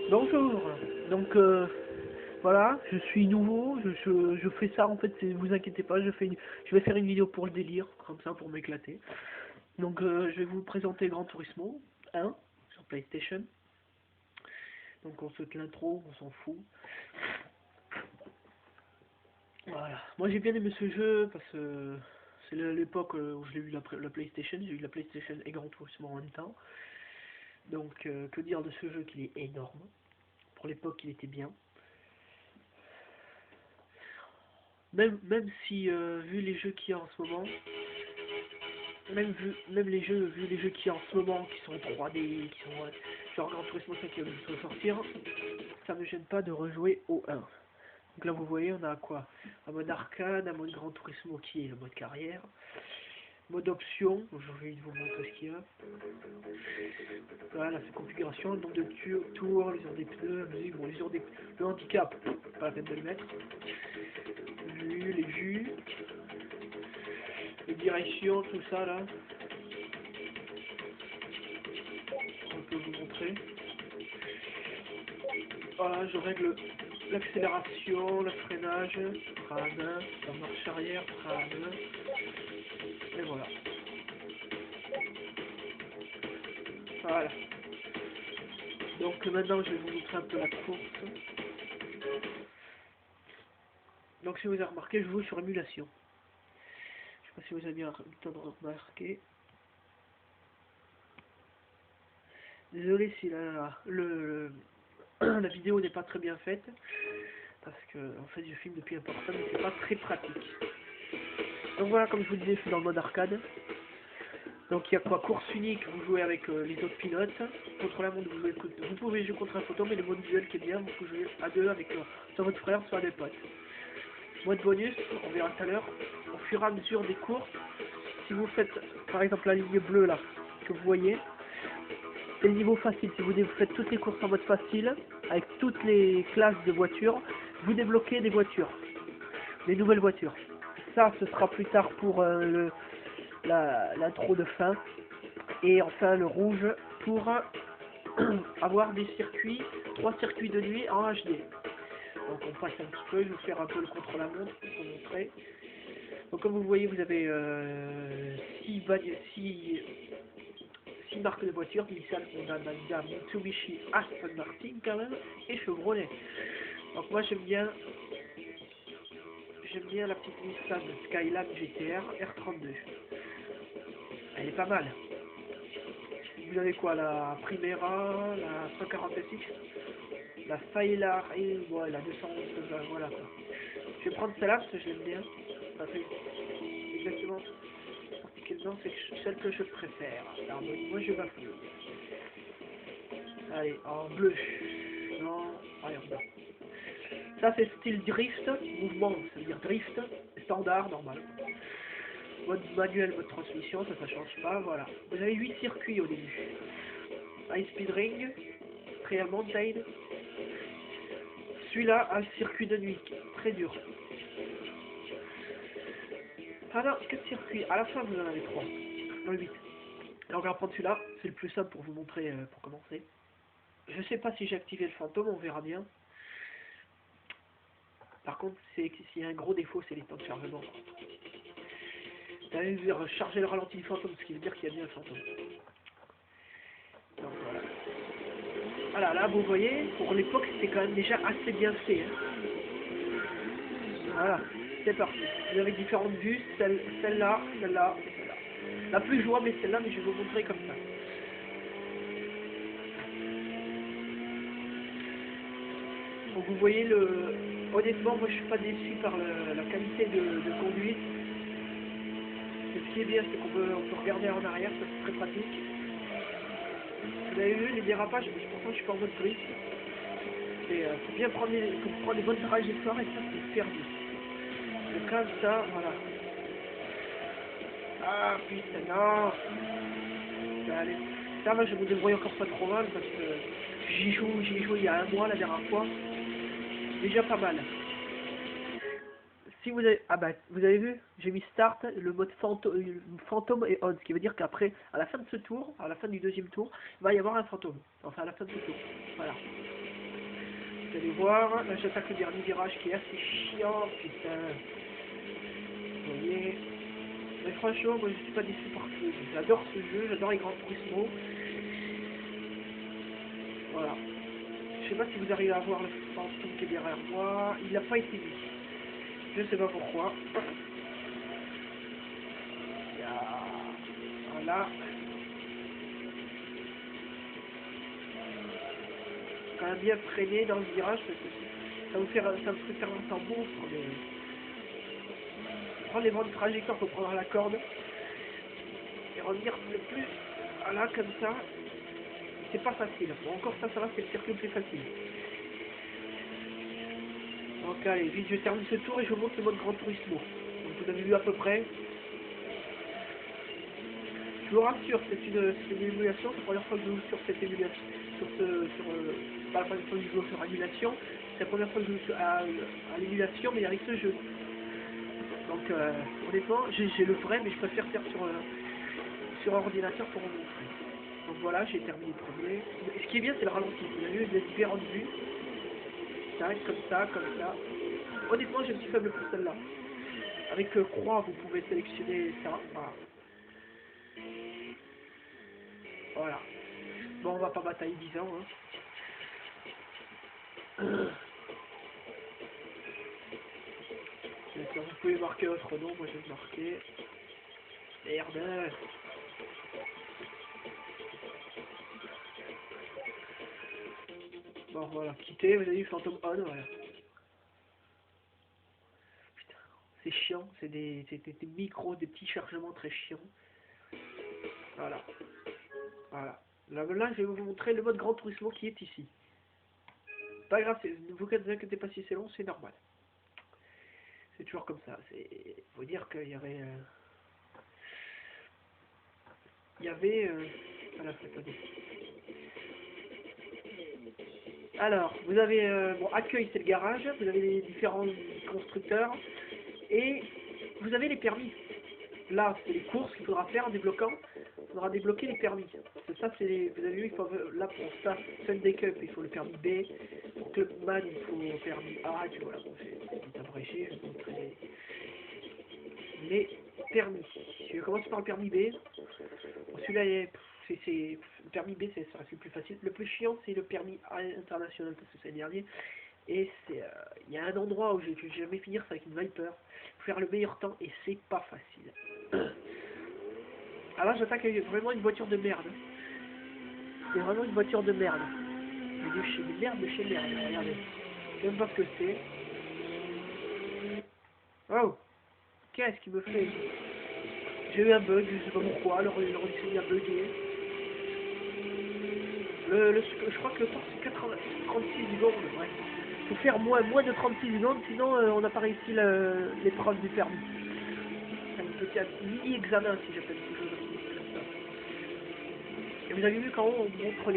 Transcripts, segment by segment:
Bonjour. Donc voilà, je suis nouveau, je fais ça en fait, vous inquiétez pas, je vais faire une vidéo pour le délire, comme ça pour m'éclater. Donc je vais vous présenter Gran Turismo 1 sur PlayStation. Donc on saute l'intro, on s'en fout. Voilà. Moi j'ai bien aimé ce jeu parce que c'est l'époque où je l'ai eu la PlayStation, j'ai eu la PlayStation et Gran Turismo en même temps. Donc que dire de ce jeu qu'il est énorme. Pour l'époque il était bien. Même si, vu les jeux qu'il y a en ce moment, même vu les jeux qu'il y a en ce moment, qui sont 3D, qui sont, genre Gran Turismo 5 qui va bientôt sortir, ça me gêne pas de rejouer au 1. Donc là, vous voyez, on a quoi? Un mode arcade, un mode Gran Turismo qui est le mode carrière, mode option, je vais vous montrer ce qu'il y a. Voilà, cette configuration, le nombre de tours, l'usure des pneus, la musique, bon, le handicap, pas la peine de le mettre. Les vues, les directions, tout ça là. On peut vous montrer. Voilà, je règle l'accélération, le freinage, frein à main, la marche arrière, frein à main. Et voilà. Voilà. Donc maintenant je vais vous montrer un peu la course. Donc si vous avez remarqué, je joue sur émulation. Je sais pas si vous avez bien le temps de remarquer. Désolé si la vidéo n'est pas très bien faite. Parce que en fait je filme depuis un portable mais c'est pas très pratique. Donc voilà, comme je vous disais, je suis dans le mode arcade. Donc il y a quoi? Course unique, vous jouez avec les autres pilotes. Contre la montre, vous pouvez jouer contre un photo, mais le mode duel qui est bien, vous pouvez jouer à deux avec soit votre frère, soit des potes. Mode bonus, on verra tout à l'heure, au fur et à mesure des courses, si vous faites par exemple la ligne bleue là, que vous voyez, c'est le niveau facile. Si vous faites toutes les courses en mode facile, avec toutes les classes de voitures, vous débloquez des voitures, des nouvelles voitures. Ça, ce sera plus tard pour l'intro de fin. Et enfin le rouge pour avoir des circuits, 3 circuits de nuit en HD. Donc on passe un petit peu, je vais vous faire un peu le contre-la-montre pour vous montrer. Donc comme vous voyez, vous avez 6 marques de voitures. Nissan, Honda, Mazda, Mitsubishi, Aston Martin quand même, et Chevrolet. Donc moi j'aime bien la petite Nissan Skyline GTR R32. Elle est pas mal. Vous avez quoi? La Primera, la 146, la Failar et ouais, la 211, voilà quoi. Je vais prendre celle-là parce que je l'aime bien. Ça fait exactement particulièrement c'est celle que je préfère. Alors moi je bafouille. Allez, en bleu. Non, allez, en blanc. Ça c'est style drift, mouvement, ça veut dire drift, standard, normal. Mode manuel, mode transmission, ça change pas, voilà. Vous avez 8 circuits au début. High Speed Ring, Real Mountain. Celui-là, un circuit de nuit, très dur. Ah non, 4 circuits, à la fin vous en avez 3, non 8. Alors on va prendre celui-là, c'est le plus simple pour vous montrer, pour commencer. Je sais pas si j'ai activé le fantôme, on verra bien. Par contre, s'il y a un gros défaut, c'est les temps de chargement. Vous allez charger le ralenti du fantôme, ce qui veut dire qu'il y a bien un fantôme. Donc voilà. Voilà, là vous voyez, pour l'époque c'était quand même déjà assez bien fait. Hein. Voilà, c'est parti. Vous avez différentes vues, celle-là, celle-là et celle-là. La plus jouable est celle-là, mais je vais vous montrer comme ça. Donc vous voyez, honnêtement, moi je suis pas déçu par la qualité de conduite. Ce qui est bien, c'est qu'on peut regarder en arrière, ça c'est très pratique. Vous avez vu les dérapages, pourtant je suis pas en mode drift. Faut bien prendre des bonnes trajectoires et ça c'est super bien. Le calme, ça, voilà. Ah putain, non. Allez. Ça va, je me débrouille encore pas trop mal parce que j'y joue il y a un mois la dernière fois. Déjà pas mal. Si vous avez, ah bah, vous avez vu, j'ai mis start, le mode fantôme et on, ce qui veut dire qu'après, à la fin de ce tour, à la fin du deuxième tour, il va y avoir un fantôme. Enfin, à la fin de ce tour. Voilà. Vous allez voir, là j'attaque le dernier virage qui est assez chiant, putain. Vous voyez. Mais franchement, moi je suis pas déçu par tout. J'adore ce jeu, j'adore les Gran Turismo. Voilà. Je sais pas si vous arrivez à voir le fantôme qui est derrière moi. Il n'a pas été mis. Je sais pas pourquoi. Voilà. Quand même bien freiner dans le virage parce que ça me fait faire un temps monstre. Prendre les bonnes trajectoires pour prendre la corde et revenir le plus là comme ça. C'est pas facile. Bon, encore ça va, c'est le circuit le plus facile. Donc allez, vite, je termine ce tour et je vous montre le mode Gran Turismo. Donc vous avez vu à peu près. Je vous rassure, c'est une émulation, c'est la première fois que je joue sur cette émulation, pas la première fois que je joue sur émulation, c'est la première fois que je joue à l'émulation, mais avec ce jeu. Donc honnêtement, j'ai le vrai, mais je préfère faire sur ordinateur pour vous montrer. Donc voilà, j'ai terminé premier. Ce qui est bien, c'est le ralenti. Vous avez vu, il y a différentes vues. Ça reste comme ça, comme ça. Honnêtement, j'ai un petit faible pour celle-là. Avec croix, vous pouvez sélectionner ça. Voilà. Voilà. Bon, on va pas batailler 10 ans. Hein. Vous pouvez marquer votre nom, moi je vais le marquer. Merde. Bon voilà, quitter, vous avez vu Phantom On, voilà. Putain, c'est chiant, c'est des micros, des petits chargements très chiants. Voilà. Voilà. Là, je vais vous montrer le mode Gran Turismo qui est ici. Pas grave, ne vous inquiétez pas si c'est long, c'est normal. C'est toujours comme ça. C'est faut dire qu'il y avait... voilà, attendez. Alors, vous avez... bon, accueil, c'est le garage. Vous avez les différents constructeurs. Et vous avez les permis. Là, c'est les courses qu'il faudra faire en débloquant. Il faudra débloquer les permis. Ça, c'est vous avez vu, il faut, là pour ça, Sunday Cup, il faut le permis B. Pour Clubman, il faut le permis A. Et puis voilà, bon, c'est abrégé, je vais vous montrer les permis. Je commence par le permis B. Bon, celui-là, le permis B, ça reste le plus facile. Le plus chiant, c'est le permis A international, parce que c'est le dernier. Et il y a un endroit où je vais jamais finir, c'est avec une Viper. Faire le meilleur temps, et c'est pas facile. Alors là, j'attaque avec vraiment une voiture de merde. C'est vraiment une voiture de merde. Mais de chez merde, de chez merde. Regardez. Je sais même pas ce que c'est. Oh! Qu'est-ce qu'il me fait? J'ai eu un bug, je sais pas pourquoi. Le logiciel a bugué. Je crois que le temps c'est 36 secondes. Ouais. Faut faire moins de 36 secondes, sinon on n'a pas réussi l'épreuve du permis. C'est un petit mini-examen, si j'appelle quelque chose comme ça. Et vous avez vu qu'en haut, on montre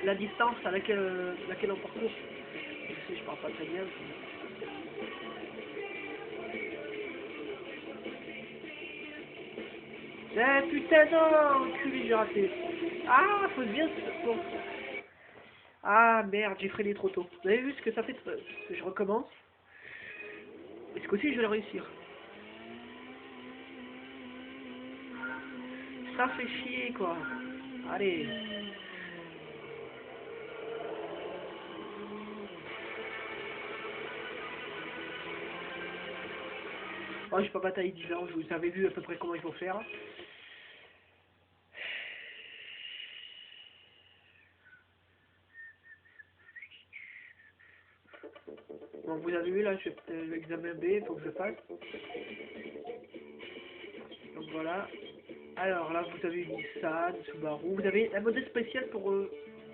la distance à laquelle on parcourt. Je sais, je parle pas très bien. Eh putain non, enculé, j'ai raté. Ah, faut bien... Bon. Ah merde, j'ai freiné trop tôt. Vous avez vu ce que ça fait? Je recommence. Et ce coup-ci, je vais le réussir. Ça fait chier, quoi. Allez. Oh, j'ai pas bataillé 10 ans, vous avez vu à peu près comment il faut faire. Bon, vous avez vu là, l'examen B, il faut que je fasse. Donc voilà. Alors là, vous avez Nissan, Subaru. Vous avez un modèle spécial pour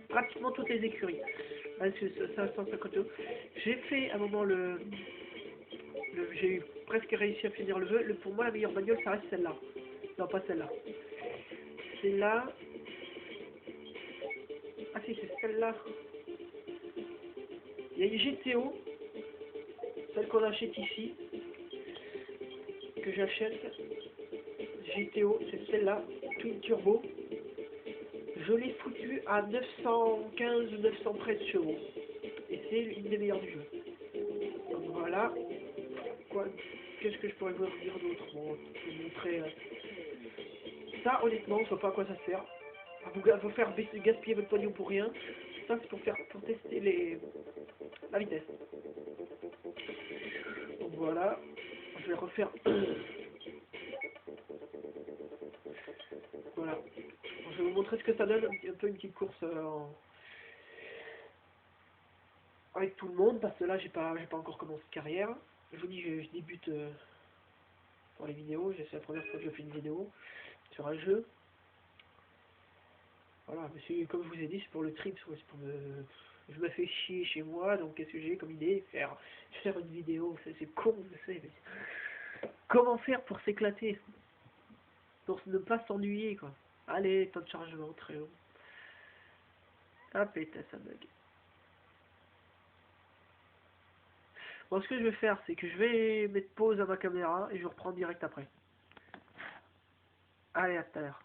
pratiquement toutes les écuries. Là, c'est 550 euros. J'ai fait à un moment j'ai presque réussi à finir le jeu. Pour moi, la meilleure bagnole, ça reste celle-là. Non, pas celle-là. Celle-là. Ah si, c'est celle-là. Il y a une GTO. Celle qu'on achète ici. Que j'achète. GTO, c'est celle-là. Twin Turbo. Je l'ai foutu à 915 ou 913 chevaux. Et c'est une des meilleures du jeu. Donc voilà. Quoi, qu'est-ce que je pourrais vous dire d'autre? Bon, je vais vous montrer... Ça, honnêtement, je vois pas à quoi ça sert. À vous faire gaspiller votre pognon pour rien. Ça, c'est pour tester la vitesse. Donc voilà. Je vais refaire... Voilà. Je vais vous montrer ce que ça donne, un peu une petite course avec tout le monde, parce que là j'ai pas encore commencé de carrière. Je vous dis, je débute pour les vidéos, c'est la première fois que je fais une vidéo sur un jeu. Voilà, mais comme je vous ai dit, c'est pour le trip, c'est pour me... Je me fais chier chez moi, donc qu'est-ce que j'ai comme idée? Faire une vidéo, c'est con, je sais, mais... Comment faire pour s'éclater? Pour ne pas s'ennuyer, quoi. Allez, temps de chargement très long. Ah pétasse, ça bug. Bon, ce que je vais faire, c'est que je vais mettre pause à ma caméra et je reprends direct après. Allez, à tout à l'heure.